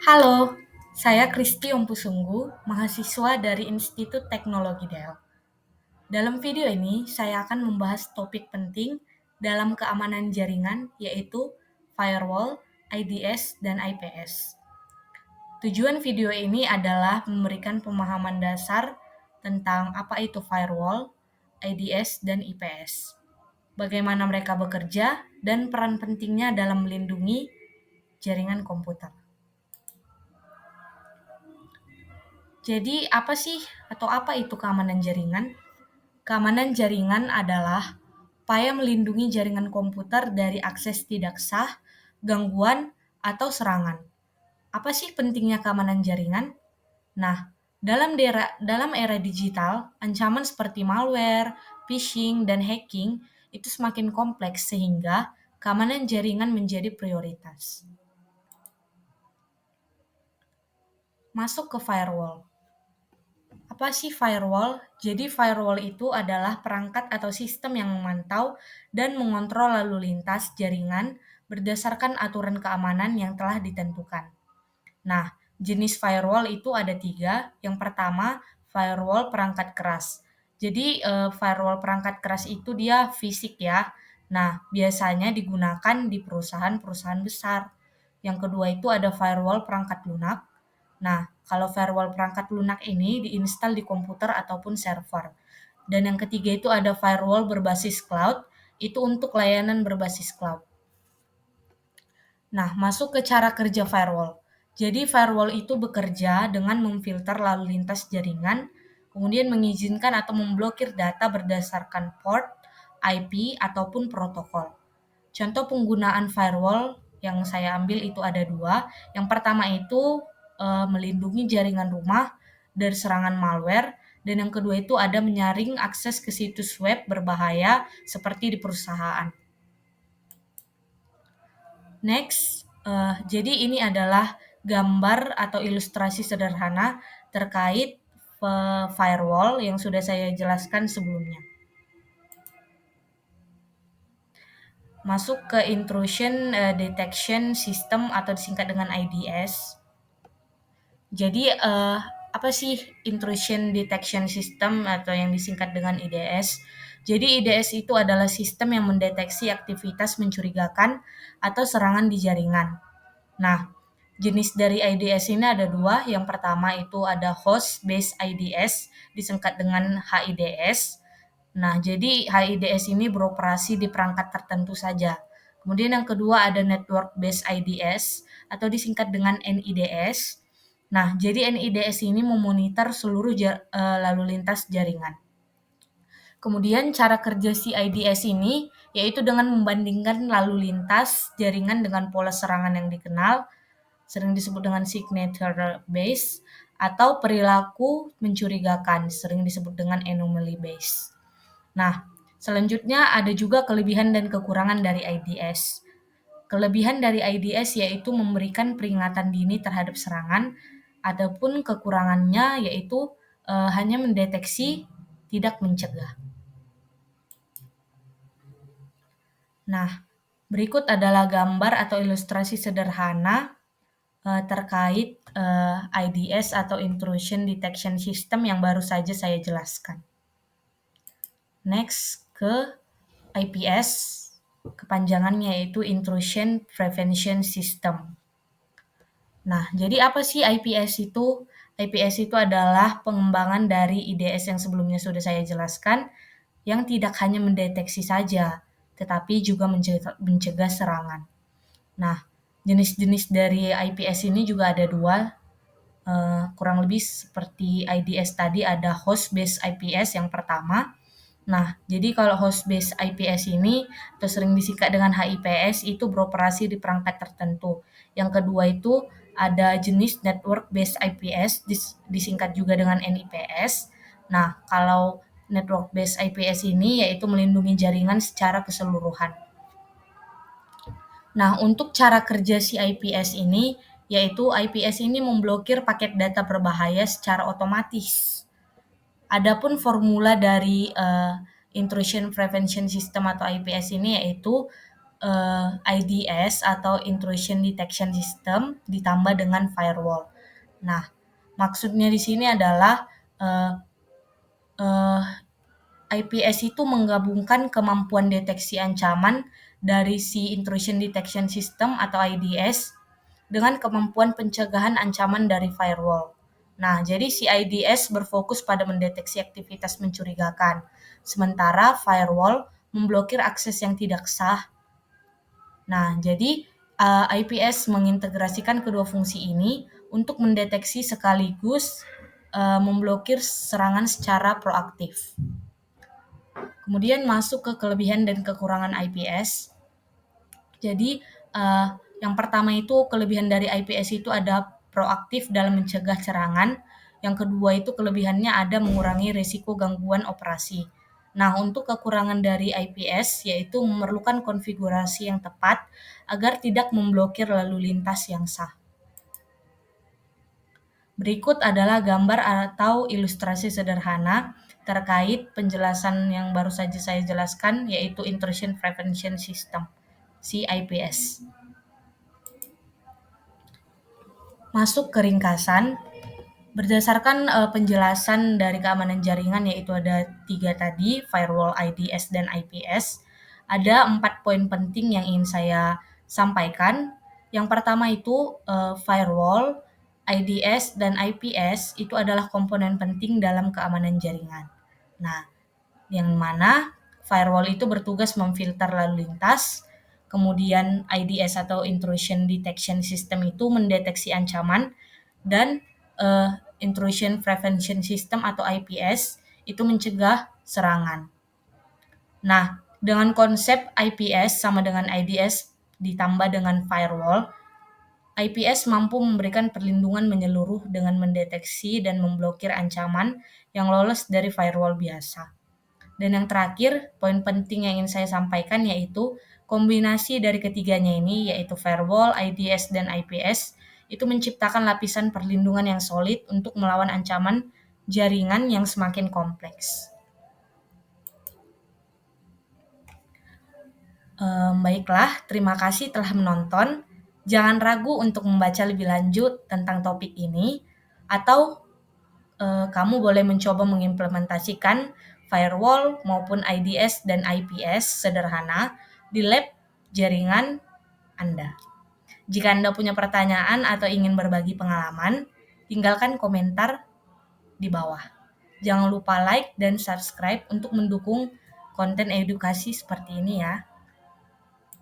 Halo, saya Kristi Ompusunggu, mahasiswa dari Institut Teknologi Del. Dalam video ini, saya akan membahas topik penting dalam keamanan jaringan, yaitu firewall, IDS, dan IPS. Tujuan video ini adalah memberikan pemahaman dasar tentang apa itu firewall, IDS, dan IPS, bagaimana mereka bekerja, dan peran pentingnya dalam melindungi jaringan komputer. Jadi apa sih atau apa itu keamanan jaringan? Keamanan jaringan adalah upaya melindungi jaringan komputer dari akses tidak sah, gangguan, atau serangan. Apa sih pentingnya keamanan jaringan? Nah, dalam era digital, ancaman seperti malware, phishing, dan hacking itu semakin kompleks sehingga keamanan jaringan menjadi prioritas. Masuk ke firewall. Apa sih firewall? Jadi firewall itu adalah perangkat atau sistem yang memantau dan mengontrol lalu lintas jaringan berdasarkan aturan keamanan yang telah ditentukan. Nah, jenis firewall itu ada 3. Yang pertama, firewall perangkat keras. Jadi, firewall perangkat keras itu dia fisik ya. Nah, biasanya digunakan di perusahaan-perusahaan besar. Yang kedua itu ada firewall perangkat lunak. Nah, kalau firewall perangkat lunak ini diinstal di komputer ataupun server. Dan yang ketiga itu ada firewall berbasis cloud, itu untuk layanan berbasis cloud. Nah, masuk ke cara kerja firewall. Jadi firewall itu bekerja dengan memfilter lalu lintas jaringan, kemudian mengizinkan atau memblokir data berdasarkan port, IP, ataupun protokol. Contoh penggunaan firewall yang saya ambil itu ada 2. Yang pertama itu melindungi jaringan rumah dari serangan malware, dan yang kedua itu ada menyaring akses ke situs web berbahaya seperti di perusahaan. Next, jadi ini adalah gambar atau ilustrasi sederhana terkait firewall yang sudah saya jelaskan sebelumnya. Masuk ke Intrusion Detection System atau disingkat dengan IDS. Jadi apa sih Intrusion Detection System atau yang disingkat dengan IDS? Jadi IDS itu adalah sistem yang mendeteksi aktivitas mencurigakan atau serangan di jaringan. Nah, jenis dari IDS ini ada 2. Yang pertama itu ada Host Based IDS, disingkat dengan HIDS. Nah, jadi HIDS ini beroperasi di perangkat tertentu saja. Kemudian yang kedua ada Network Based IDS atau disingkat dengan NIDS. Nah, jadi NIDS ini memonitor seluruh lalu lintas jaringan. Kemudian cara kerja si IDS ini yaitu dengan membandingkan lalu lintas jaringan dengan pola serangan yang dikenal, sering disebut dengan signature based, atau perilaku mencurigakan, sering disebut dengan anomaly based. Nah, selanjutnya ada juga kelebihan dan kekurangan dari IDS. Kelebihan dari IDS yaitu memberikan peringatan dini terhadap serangan, adapun kekurangannya yaitu hanya mendeteksi, tidak mencegah. Nah, berikut adalah gambar atau ilustrasi sederhana terkait IDS atau Intrusion Detection System yang baru saja saya jelaskan. Next ke IPS, kepanjangannya yaitu Intrusion Prevention System. Nah, jadi apa sih IPS itu? IPS itu adalah pengembangan dari IDS yang sebelumnya sudah saya jelaskan, yang tidak hanya mendeteksi saja, tetapi juga mencegah serangan. Nah, jenis-jenis dari IPS ini juga ada 2, kurang lebih seperti IDS tadi ada host based IPS yang pertama. Nah, jadi kalau host based IPS ini atau sering disingkat dengan HIPS itu beroperasi di perangkat tertentu. Yang kedua itu ada jenis network based IPS disingkat juga dengan NIPS. Nah, kalau network based IPS ini yaitu melindungi jaringan secara keseluruhan. Nah, untuk cara kerja si IPS ini, yaitu IPS ini memblokir paket data berbahaya secara otomatis. Adapun formula dari Intrusion Prevention System atau IPS ini yaitu IDS atau Intrusion Detection System ditambah dengan firewall. Nah, maksudnya di sini adalah IPS itu menggabungkan kemampuan deteksi ancaman dari si Intrusion Detection System atau IDS dengan kemampuan pencegahan ancaman dari firewall. Nah, jadi si IDS berfokus pada mendeteksi aktivitas mencurigakan, sementara firewall memblokir akses yang tidak sah. Nah, jadi IPS mengintegrasikan kedua fungsi ini untuk mendeteksi sekaligus memblokir serangan secara proaktif. Kemudian masuk ke kelebihan dan kekurangan IPS. Jadi yang pertama itu kelebihan dari IPS itu ada proaktif dalam mencegah serangan. Yang kedua itu kelebihannya ada mengurangi risiko gangguan operasi. Nah, untuk kekurangan dari IPS yaitu memerlukan konfigurasi yang tepat agar tidak memblokir lalu lintas yang sah. Berikut adalah gambar atau ilustrasi sederhana terkait penjelasan yang baru saja saya jelaskan, yaitu Intrusion Prevention System, (IPS). Masuk ke ringkasan, berdasarkan penjelasan dari keamanan jaringan, yaitu ada 3 tadi, firewall, IDS, dan IPS, ada 4 poin penting yang ingin saya sampaikan. Yang pertama itu firewall, IDS, dan IPS itu adalah komponen penting dalam keamanan jaringan. Nah, yang mana firewall itu bertugas memfilter lalu lintas, kemudian IDS atau Intrusion Detection System itu mendeteksi ancaman, dan Intrusion Prevention System atau IPS itu mencegah serangan. Nah, dengan konsep IPS sama dengan IDS ditambah dengan firewall, IPS mampu memberikan perlindungan menyeluruh dengan mendeteksi dan memblokir ancaman yang lolos dari firewall biasa. Dan yang terakhir, poin penting yang ingin saya sampaikan yaitu kombinasi dari ketiganya ini, yaitu firewall, IDS, dan IPS, itu menciptakan lapisan perlindungan yang solid untuk melawan ancaman jaringan yang semakin kompleks. Baiklah, terima kasih telah menonton. Jangan ragu untuk membaca lebih lanjut tentang topik ini, atau kamu boleh mencoba mengimplementasikan firewall maupun IDS dan IPS sederhana di lab jaringan Anda. Jika Anda punya pertanyaan atau ingin berbagi pengalaman, tinggalkan komentar di bawah. Jangan lupa like dan subscribe untuk mendukung konten edukasi seperti ini ya.